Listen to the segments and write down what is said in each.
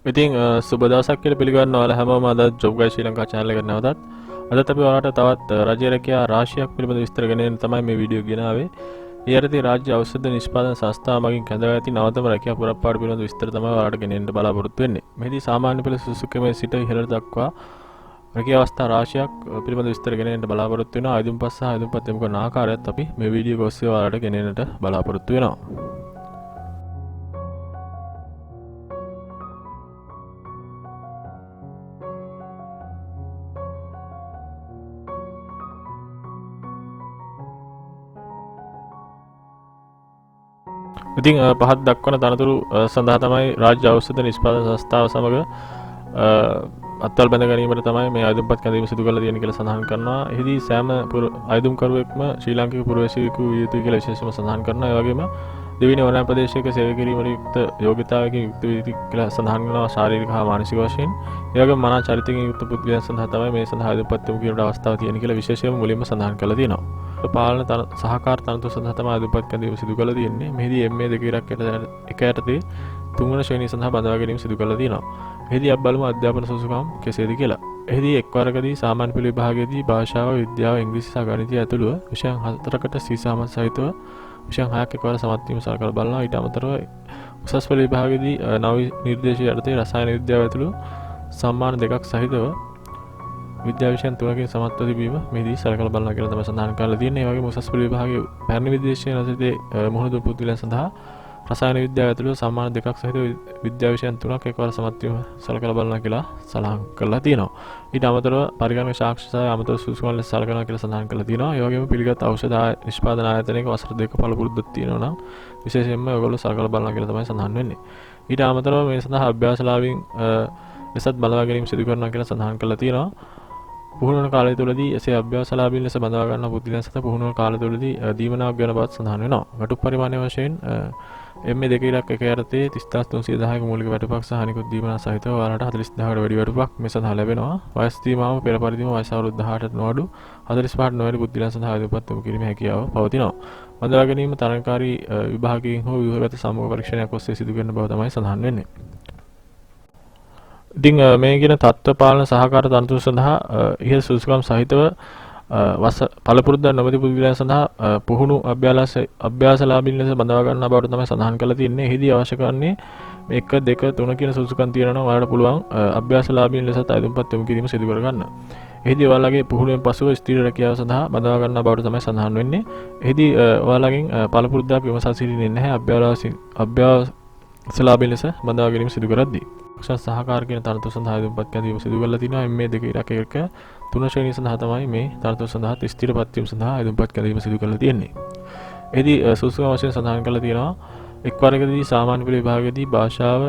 ඉතින් සුබ දවසක් කියලා පිළිගන්නවා ඔයාලා හැමෝම අද ජොබ් ගයිඩ් ශ්‍රී ලංකා channel එකට නැවතත්. අදත් අපි ඔයාලට තවත් රජයේ රැකියා රාශියක් පිළිබඳ විස්තර ගෙනෙන්න තමයි මේ වීඩියෝ ගෙනාවේ. ඒ යටතේ රාජ්‍ය ඖෂධ නිෂ්පාදන සංස්ථාව මගින් කැඳවා ඇති නවතම රැකියා පුරප්පාඩු පිළිබඳ විස්තර තමයි ඔයාලට ගෙනෙන්න බලාපොරොත්තු වෙන්නේ. මෙහිදී සාමාන්‍ය පෙළ සුසුකමේ සිට ඉහළ දක්වා රැකියා අවස්ථා රාශියක් පිළිබඳ විස්තර ගෙනෙන්න බලාපොරොත්තු වෙනවා. ආයුධම්පත් සහ ආයුධම්පත් එමු කරන ආකාරයත් අපි මේ වීඩියෝ ඔස්සේ ඔයාලට ගෙනෙන්නට බලාපොරොත්තු වෙනවා. ඉතින් පහත් දක්වන තනතුරු සඳහා තමයි රාජ්‍ය ඖෂධ නිෂ්පාදන සංස්ථාව සමග අත්වල් බැඳ ගැනීමට තමයි මේ ආයුධම්පත් කැඳවීම සිදු කරලා තියෙන කියලා සඳහන් කරනවා. එහිදී සෑම ආයුධම්කරුවෙක්ම ශ්‍රී ලාංකික පුරවැසියෙකු විය යුතුයි කියලා විශේෂයෙන්ම සඳහන් කරනවා. ඒ වගේම දෙවෙනි වරණ ප්‍රදේශයක සේවය කිරීමට යුක්ත යෝග්‍යතාවයකින් යුක්ත වී කියලා සඳහන් කරනවා ශාරීරික හා මානසික වශයෙන්. ඒ වගේම මනා චරිතකින් යුක්ත පුද්ගලයන් සඳහා තමයි මේ සඳහා ආයුධම්පත් යොමු කිරීමට අවස්ථාව තියෙන කියලා විශේෂයෙන්ම මුලින්ම සඳහන් කරලා තියෙනවා. පාලන සහකාර තනතුරු සඳහා තමයි ආයුධම්පත් කැඳවීම සිදු කරලා තියෙන්නේ. මෙහිදී MA දෙක එක යටතේ තුන්වන ශ්‍රේණිය සඳහා බඳවා ගැනීම සිදු කරලා තියෙනවා. එහිදී අපි බලමු අධ්‍යාපන සුසුකම් කෙසේද කියලා. එහිදී එක් වරකදී සාමාන්‍ය පෙළ විභාගයේදී භාෂාව, විද්‍යාව, ඉංග්‍රීසි සහ ගණිතය ඇතුළුව විෂයන් 4කට සීසාමත් සහිතව විෂයන් 6ක් එකවර සමත් වීම සලකලා බලනවා. ඊට අමතරව උසස් පෙළ විභාගයේදී නව නිර්දේශය යටතේ රසායන විද්‍යාව ඇතුළු සම්මාන දෙකක් සහිතව විද්‍යා විෂයන් 3කින් සමත්ව තිබීම මෙහිදී සලකලා බලනවා කියලා තමයි සඳහන් කරලා තියෙන්නේ. ඒ වගේම උසස් පෙළ විභාගයේ පැරණි විදේශීය රසයේ මුහුණ දුන් පුද්ගලයන් සඳහා රසායන විද්‍යාව ඇතුළු සම්මාන දෙකක් සහිත විද්‍යා විෂයන් 3ක් එකවර සමත් වීම සලකලා බලනවා කියලා සඳහන් කරලා තියෙනවා. ඊට අමතරව පරිගණක සාක්ෂි සහ අමතර සුසුකම් ලෙස සලකනවා කියලා සඳහන් කරලා තියෙනවා. ඒ වගේම පිළිගත් ඖෂධ නිෂ්පාදන ආයතනයක වසර 2ක පළපුරුද්දක් තියෙනවා නම් විශේෂයෙන්ම ඔයගොල්ලෝ සලකලා බලනවා කියලා තමයි සඳහන් වෙන්නේ. ඊට අමතරව මේ සඳහා අභ්‍යාසලාභින් ලෙසත් බඳවා ගැනීම සිදු කරනවා කියලා සඳහන් කරලා තියෙනවා. පුහුණුවන කාලය තුළදී එසේ අභ්‍යාසලාභීන් ලෙස බඳවා ගන්නා පුද්ගලයන් සත පුහුණුවන කාලය තුළදී දීමනාවක් ගැන බවත් සඳහන් වෙනවා. වැටුප් පරිමාණය වශයෙන් MA දෙක ඉලක්ක එක යටතේ 30310ක මූලික වැටුපක් සහ අනිකුත් දීමනා සහිතව ඔයාලට 40000කට වැඩි වැටුපක් මේ සඳහා ලැබෙනවා. වයස් සීමාව පෙර පරිදිම වයස අවුරුදු 18ට නොඅඩු 45ට නොවැඩි පුද්ගලයන් සඳහා ආයුධපත් යොමු කිරීමේ හැකියාව පවතිනවා. බඳවා ගැනීම තරඟකාරී විභාගයෙන් හෝ ව්‍යුහගත සමූහ පරීක්ෂණයක් ඔස්සේ සිදු කරන බව තමයි සඳහන් වෙන්නේ. ඉතින් මේ කියන තත්ත්ව පාලන සහකාර තනතුරු සඳහා ඉහළ සුසුකම් සහිතව පළපුරුද්දක් නොමැති පුද්ගලයන් සඳහා පුහුණු අභ්‍යාසලාභීන් ලෙස බඳවා ගන්නා බවට තමයි සඳහන් කරලා තියෙන්නේ. එහිදී අවශ්‍ය කරන්නේ 1, 2, 3 කියන සුසුකම් තියෙනවා නම් ඔයාලට පුළුවන් අභ්‍යාසලාභීන් ලෙසත් ආයුධම්පත් යොමු කිරීම සිදු කර ගන්න. එහිදී ඔයාලගේ පුහුණුවෙන් පසුව ස්ථීර රැකියාව සඳහා බඳවා ගන්නා බවට තමයි සඳහන් වෙන්නේ. එහිදී ඔයාලගෙන් පළපුරුද්දක් විමසා සිටින්නේ නැහැ අභ්‍යාසලාභීන් ලෙස බඳවා ගැනීම සිදු කරද්දී. සහකාර කියන තනතුරු සඳහා ආයුධම්පත් කැඳවීම සිදු කරලා තිනවා. මේ දෙක ඉලක්ක එක 3 ශ්‍රේණිය සඳහා තමයි මේ තනතුරු සඳහා ස්ථිරපත් වීම සඳහා ආයුධම්පත් කැඳවීම සිදු කරලා තියෙන්නේ. එහිදී සුසුකම් වශයෙන් සඳහන් කරලා තියෙනවා එක් වරකදී සාමාන්‍ය පෙළ විභාගයේදී භාෂාව,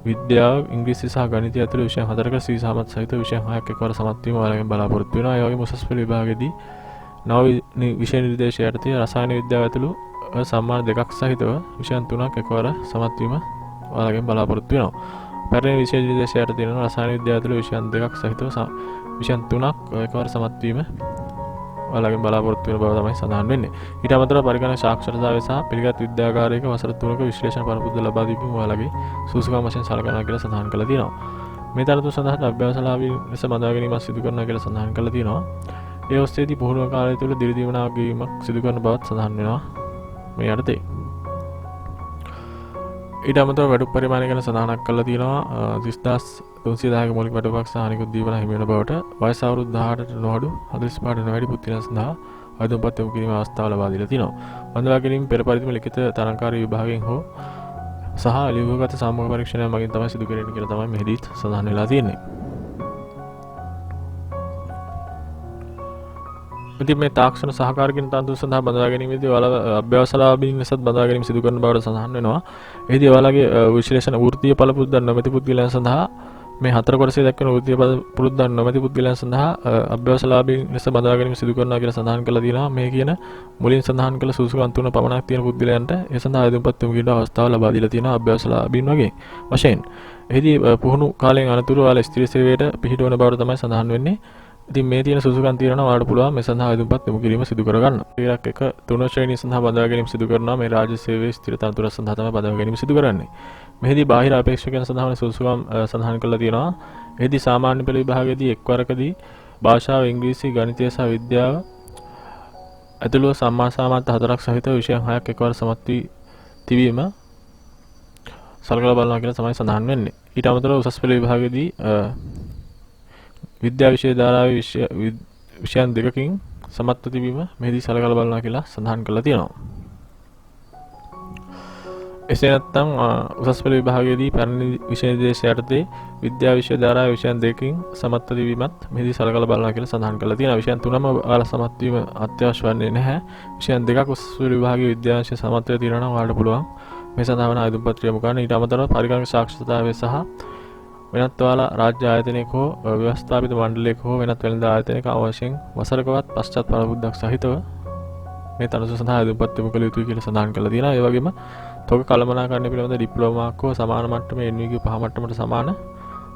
විද්‍යාව, ඉංග්‍රීසි සහ ගණිතය ඇතුළු විෂයන් 4ක සීසාමත් සහිත විෂයන් 6ක් එකවර සමත් වීම ඔයාලගෙන් බලාපොරොත්තු වෙනවා. ඒ වගේම උසස් පෙළ විභාගයේදී නව විෂය නිර්දේශය යටතේ රසායන විද්‍යාව ඇතුළු සම්මාන දෙකක් සහිතව විෂයන් 3ක් එකවර සමත් වීම ඔයාලගෙන් බලාපොරොත්තු වෙනවා. පැරණි විෂය නිර්දේශය යටතේ තියෙන රසායන විද්‍යාව ඇතුළු විෂයන් දෙකක් සහිතව විෂයන් 3ක් එකවර සමත් වීම ඔයාලගෙන් බලාපොරොත්තු වෙන බව තමයි සඳහන් වෙන්නේ. ඊට අමතරව පරිගණක සාක්ෂරතාවය සහ පිළිගත් විද්‍යාගාරයක වසර 3ක විශ්ලේෂණ පරපුරුද්ද ලබා දීම ඔයාලගේ සුසුකම් වශයෙන් සලකනවා කියලා සඳහන් කරලා තියෙනවා. මේ තනතුරු සඳහා අභ්‍යාසලාභීන් ලෙස බඳවා ගැනීමක් සිදු කරනවා කියලා සඳහන් කරලා තියෙනවා. ඒ ඔස්සේදී පුහුණුව කාලය තුළ දිරිදීමනාවක් වීමක් සිදු කරන බවත් සඳහන් වෙනවා මේ යටතේ. ඊට අමතරව වැටුප් පරිමාණය ගැන සඳහනක් කරලා තියෙනවා. 30310ක මූලික වැටුපක් සහ අනිකුත් දීවන හිමි වෙන බවට වයස අවුරුදු 18ට නොඅඩු 45ට නොවැඩි පුද්ගලයන් සඳහා ආයුධම්පත් යොමු කිරීමේ අවස්ථාව ලබා දීලා තියෙනවා. බඳවා ගැනීම පෙර පරිදිම ලිඛිත තරඟකාරී විභාගයෙන් හෝ සහ ලියුමගත සාමූහික පරීක්ෂණයක් මගින් තමයි සිදු කරන්නේ කියලා තමයි මෙහිදීත් සඳහන් වෙලා තියෙන්නේ. ඉතින් මේ තාක්ෂණ සහකාර කියන තනතුරු සඳහා බඳවා ගැනීමේදී ඔයාලා අභ්‍යාසලාභීන් ලෙසත් බඳවා ගැනීම සිදු කරන බවට සඳහන් වෙනවා. එහිදී ඔයාලගේ විශ්ලේෂණ වෘත්තීය පළපුරුද්දක් නොමැති පුද්ගලයන් සඳහා මේ 4 කොටසේ දක්වන වෘත්තීය පළපුරුද්දක් නොමැති පුද්ගලයන් සඳහා අභ්‍යාසලාභීන් ලෙස බඳවා ගැනීම සිදු කරනවා කියලා සඳහන් කරලා තියෙනවා. මේ කියන මුලින් සඳහන් කළ සුසුකම් 3 පමණක් තියෙන පුද්ගලයන්ට ඒ සඳහා ආයුධම්පත් යොමු කිරීමේ අවස්ථාව ලබා දීලා තියෙනවා අභ්‍යාසලාභීන් වගේ වශයෙන්. එහිදී පුහුණු කාලයෙන් අනතුරු ඔයාලා ස්ථිර සේවයට පිහිටවන බවට තමයි සඳහන් වෙන්නේ. ඉතින් මේ තියෙන සුසුකම් තියෙනවා ඔයාලට පුළුවන් මේ සඳහා ආයුධම්පත් යොමු කිරීම සිදු කරගන්න. ඊළඟ එක 3 ශ්‍රේණිය සඳහා බඳවා ගැනීම සිදු කරනවා. මේ රාජ්‍ය සේවයේ ස්ථිර තනතුර සඳහා තමයි බඳවා ගැනීම සිදු කරන්නේ. මෙහිදී බාහිර අපේක්ෂකයන් සඳහා වන සුදුසුකම් සඳහන් කරලා තියෙනවා. එහිදී සාමාන්‍ය පෙළ විභාගයේදී එක්වරකදී භාෂාව, ඉංග්‍රීසි, ගණිතය සහ විද්‍යාව ඇතුළුව සම්මා සාමර්ථ 4ක් සහිත විෂයන් 6ක් එකවර සමත් වී තිබීම සලකලා බලනවා කියලා තමයි සඳහන් වෙන්නේ. ඊට අමතරව උසස් පෙළ විභාගයේදී විද්‍යා විෂය ධාරාවේ විෂයන් දෙකකින් සමත්ව තිබීම මෙහිදී සලකලා බලනවා කියලා සඳහන් කරලා තියෙනවා. එසේ නැත්නම් උසස් පෙළ විභාගයේදී පැරණි විෂය නිර්දේශ යටතේ විද්‍යා විෂය ධාරාවේ විෂයන් දෙකකින් සමත්ව තිබීමත් මෙහිදී සලකලා බලනවා කියලා සඳහන් කරලා තියෙනවා. විෂයන් තුනම ඔයාලා සමත් වීම අත්‍යවශ්‍ය වන්නේ නැහැ. විෂයන් දෙකක් උසස් පෙළ විභාගයේ විද්‍යාංශය සමත්ව තියෙනවා නම් ඔයාලට පුළුවන් මේ සඳහා වන ආයුධ පත්‍රය යොමු කරන්න. ඊට අමතරව පරිගණක සාක්ෂරතාවය සහ වෙනත් ඔයාලා රාජ්‍ය ආයතනයක හෝ ව්‍යවස්ථාපිත මණ්ඩලයක හෝ වෙනත් වෙළඳ ආයතනයක අවශ්‍යයෙන් වසරකවත් පශ්චාත් පරබුද්දක් සහිතව මේ තනතුර සඳහා ආයුධ පත්‍රය යොමු කළ යුතුයි කියලා සඳහන් කරලා තියෙනවා. ඒ වගේම තොග කළමනාකරණය පිළිබඳ ඩිප්ලෝමාවක් හෝ සමාන මට්ටමේ NVQ 5 මට්ටමට සමාන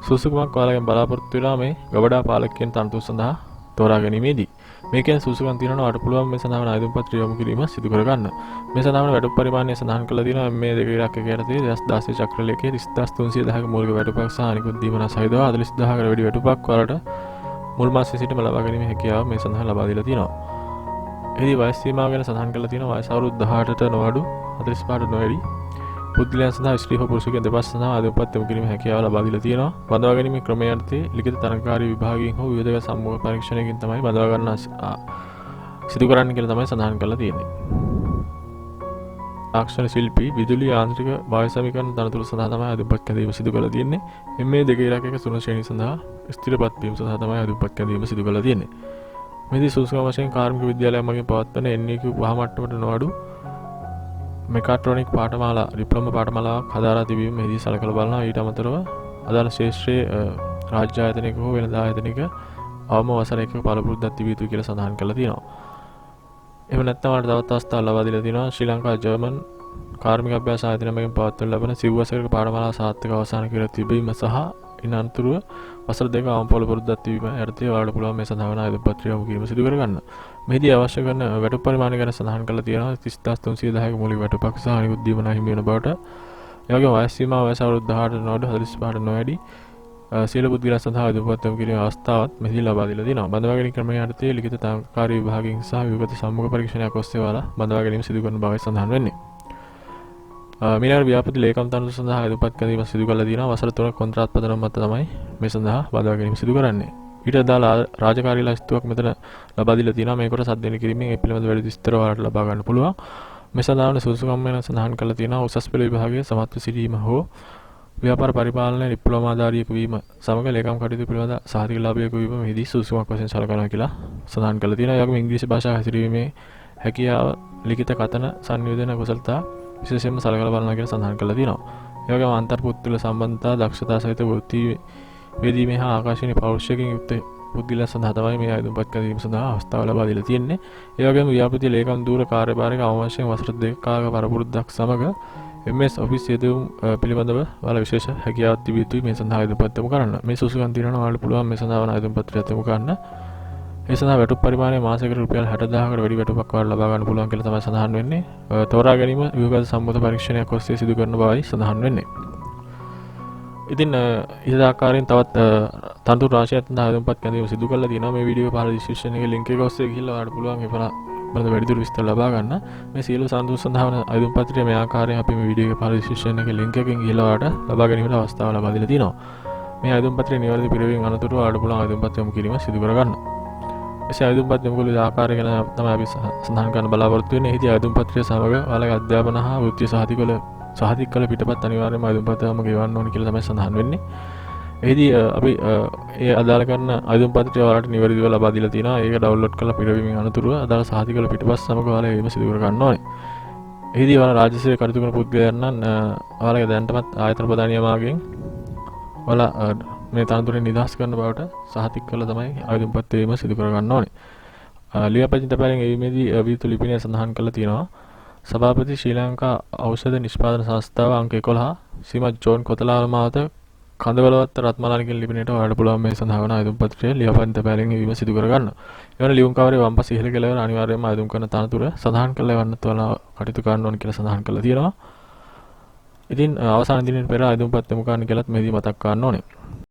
සුසුකමක් ඔයාලගෙන් බලාපොරොත්තු වෙනවා මේ ගබඩා පාලකයන් තනතුර සඳහා තෝරා ගැනීමේදී. මේකෙන් සුසුකම් තියෙනවා ඔයාලට පුළුවන් මේ සඳහා වන ආයුධ පත්‍රය යොමු කිරීම සිදු කරගන්න. මේ සඳහා වන වැටුප් පරිමාණය සඳහන් කරලා තියෙනවා මේ දෙක ඉරක් එක යටතේ 2016 චක්‍රලේඛයේ 30310ක මූලික වැටුපක් සහ අනිකුත් දීමනා සහිතව 40000කට වැඩි වැටුපක් ඔයාලට මුල් මාසයේ සිටම ලබා ගැනීමේ හැකියාව මේ සඳහා ලබා දීලා තියෙනවා. එහිදී වයස් සීමාව ගැන සඳහන් කරලා තියෙනවා වයස අවුරුදු 18ට නොඅඩු 45ට නොවැඩි පුද්ගලයන් සඳහා ස්ත්‍රී හෝ පුරුෂයෙකු දෙපස සඳහා ආයුධ පත්‍රය යොමු කිරීමේ හැකියාව ලබා දීලා තියෙනවා. බඳවා ගැනීමේ ක්‍රමය යටතේ ලිඛිත තරඟකාරී විභාගයෙන් හෝ විවිධ සම්මුඛ පරීක්ෂණයකින් තමයි බඳවා ගන්න සිදු කරන්න කියලා තමයි සඳහන් කරලා තියෙන්නේ. තාක්ෂණ ශිල්පී විදුලි යාන්ත්‍රික වායු සමීකරණ තනතුරු සඳහා තමයි අධිපත් කැඳවීම සිදු කරලා තියෙන්නේ. මේ දෙක ඉරක් එක තුන ශ්‍රේණිය සඳහා ස්ථිරපත් වීම සඳහා තමයි අධිපත් කැඳවීම සිදු කරලා තියෙන්නේ. මෙහිදී සුසුකම් වශයෙන් කාර්මික විද්‍යාලයක් මගින් පවත්වන NVQ 5 මට්ටමට නොඅඩු මෙකාට්‍රොනික පාඨමාලා ඩිප්ලෝමා පාඨමාලාවක් හදාරා තිබීම මෙහිදී සලකලා බලනවා. ඊට අමතරව අදාළ ශාස්ත්‍රයේ රාජ්‍ය ආයතනයක හෝ වෙළඳ ආයතනයක අවම වසර එකක පළපුරුද්දක් තිබිය යුතුයි කියලා සඳහන් කරලා තියෙනවා. එහෙම නැත්නම් ඔයාලට තවත් අවස්ථාවක් ලබා දීලා තියෙනවා ශ්‍රී ලංකා ජර්මන් කාර්මික අභ්‍යාස ආයතනය මගින් පවත්වන ලබන සිව් වසරක පාඨමාලා සාර්ථක අවසන් කර තිබීම සහ ඉන් අනතුරුව වසර දෙක අවම පළපුරුද්දක් තිබීම යටතේ ඔයාලට පුළුවන් මේ සඳහා වන ආයුධ පත්‍රය යොමු කිරීම සිදු කරගන්න. මෙහිදී අවශ්‍ය කරන වැටුප් පරිමාණය ගැන සඳහන් කරලා තියෙනවා 30310ක මූලික වැටුපක් සහ අනිකුත් දීමනා හිමි වෙන බවට. ඒ වගේම වයස් සීමාව වයස අවුරුදු 18ට නොඅඩු 45ට නොවැඩි සියලු පුද්ගලයන් සඳහා ආයුධ පත්‍රය යොමු කිරීමේ අවස්ථාවත් මෙහිදී ලබා දීලා තියෙනවා. බඳවා ගැනීම ක්‍රමය යටතේ ලිඛිත තරඟකාරී විභාගයෙන් සහ විගත සම්මුඛ පරීක්ෂණයක් ඔස්සේ ඔයාලා බඳවා ගැනීම සිදු කරන බවයි සඳහන් වෙන්නේ. මීළඟ ව්‍යාපෘති ලේකම් තනතුර සඳහා ආයුධ කැඳවීම සිදු කරලා තියෙනවා. වසර 3ක කොන්ත්‍රාත් පදනම මත තමයි මේ සඳහා බඳවා ගැනීම සිදු කරන්නේ. ඊට අදාළ රාජකාරී ලයිස්තුවක් මෙතන ලබා දීලා තියෙනවා. මේ කොටස අධ්‍යයනය කිරීමෙන් ඒ පිළිබඳ වැඩි විස්තර ඔයාලට ලබා ගන්න පුළුවන්. මේ සඳහා වන සුදුසුකම් ගැන සඳහන් කරලා තියෙනවා උසස් පෙළ විභාගයේ සමත්ව සිටීම හෝ ව්‍යාපාර පරිපාලනයේ ඩිප්ලෝමාධාරියෙකු වීම සමග ලේකම් කටයුතු පිළිබඳ සහතික ලාභයක වීම මෙහිදී සුදුසුකමක් වශයෙන් සලකනවා කියලා සඳහන් කරලා තියෙනවා. ඒ වගේම ඉංග්‍රීසි භාෂාව හැසිරීමේ හැකියාව ලිඛිත කතන සංයෝජන කුසලතා විශේෂයෙන්ම සලකලා බලනවා කියලා සඳහන් කරලා තියෙනවා. ඒ වගේම අන්තර් පුද්ගල සම්බන්ධතා දක්ෂතා සහිත වෘත්ති වේදීමේ හා ආකාශීය පෞරුෂයකින් යුක්ත පුද්ගලයන් සඳහා තමයි මේ ආයුධ කැඳවීම සඳහා අවස්ථාව ලබා දීලා තියෙන්නේ. ඒ වගේම ව්‍යාපෘති ලේකම් දූර කාර්යභාරයක අවශ්‍යම වසර දෙකක පරපුරුද්දක් සමග MS ඔෆිස් යෙදවුම් පිළිබඳව ඔයාලා විශේෂ හැකියාවක් තිබිය යුතුයි මේ සඳහා ආයුධ පත්‍රය යොමු කරන්න. මේ සුසුකම් තියෙනවා ඔයාලට පුළුවන් මේ සඳහා වන ආයුධ පත්‍රය යොමු කරන්න. ඒ සඳහා වැටුප් පරිමාණය මාසයකට රුපියල් 60000කට වැඩි වැටුපක් ඔයාලට ලබා ගන්න පුළුවන් කියලා තමයි සඳහන් වෙන්නේ. තෝරා ගැනීම විභාග සම්මුඛ පරීක්ෂණයක් ඔස්සේ සිදු කරන බවයි සඳහන් වෙන්නේ. ඉතින් ඉහත ආකාරයෙන් තවත් තනතුරු රාශියක් සඳහා ආයුධ කැඳවීම සිදු කරලා තියෙනවා. මේ වීඩියෝ පහළ ඩිස්ක්‍රිප්ෂන් එකේ link එක ඔස්සේ ගිහිල්ලා ඔයාලට පුළුවන් ඒ බලන්න වැඩිදුර විස්තර ලබා ගන්න. මේ සියලු සම්දුස් සඳහා වන ආයුධ පත්‍රය මේ ආකාරයෙන් අපි මේ වීඩියෝ එකේ පහළ ඩිස්ක්‍රිප්ෂන් එකේ link එකකින් ගිහිල්ලා ඔයාලට ලබා ගැනීමට අවස්ථාව ලබා දීලා තියෙනවා. මේ ආයුධ පත්‍රය නිවැරදි පිරවීම අනතුරුව ඔයාලට පුළුවන් ආයුධ පත්‍රය යොමු කිරීම සිදු කරගන්න. එසේ ආයුධ පත්‍රය යොමු කළ ආකාරය ගැන තමයි අපි සඳහන් කරන්න බලාපොරොත්තු වෙන්නේ. එහිදී ආයුධ පත්‍රය සමග ඔයාලගේ අධ්‍යාපන හා වෘත්තීය සහතික කළ පිටපත් අනිවාර්යයෙන්ම ආයුධ පත්‍රයම ගෙවන්න ඕනේ කියලා තමයි සඳහන් වෙන්නේ. එහිදී අපි ඒ අදාළ කරන ආයුධ පත්‍රය ඔයාලට නිවැරදිව ලබා දීලා තියෙනවා. ඒක ඩවුන්ලෝඩ් කරලා පිරවීමෙන් අනතුරුව අදාළ සහතික කළ පිටපත් සමග ඔයාලා ඒව සිදු කර ගන්න ඕනේ. එහිදී ඔයාලා රාජ්‍ය සේවය කටයුතු කරන පුද්ගලයන් නම් ඔයාලගේ දැනටමත් ආයතන ප්‍රධාන නියමාවකින් ඔයාලා මේ තනතුරෙන් නිදහස් කරන බවට සහතික කරලා තමයි ආයුධ පත්‍රය වීම සිදු කර ගන්න ඕනේ. ලියාපදිංචි තැපෑලෙන් එීමේදී විවිධ ලිපිනය සඳහන් කරලා තියෙනවා. සභාපති ශ්‍රී ලංකා ඖෂධ නිෂ්පාදන සංස්ථාව අංක 11 ශ්‍රීමත් ජෝන් කොතලාවල මාවත කඳවලවත්ත රත්මලානගේ ලිපිනයට ඔයාලට පුළුවන් මේ සඳහා වන ආයුධ පත්‍රය ලියාපදිංචි තැපෑලෙන් එවීම සිදු කර ගන්න. එවන ලියුම් කවරේ වම්පස ඉහළ කෙළවර අනිවාර්යයෙන්ම ආයුධ කරන තනතුර සඳහන් කරලා එවන්නත් ඔයාලා කටයුතු කරන්න ඕන කියලා සඳහන් කරලා තියෙනවා. ඉතින් අවසාන දිනෙට පෙර අයදුම්පත් යොමු කරන්න කියලාත් මෙහිදී මතක් කරන්න ඕනේ.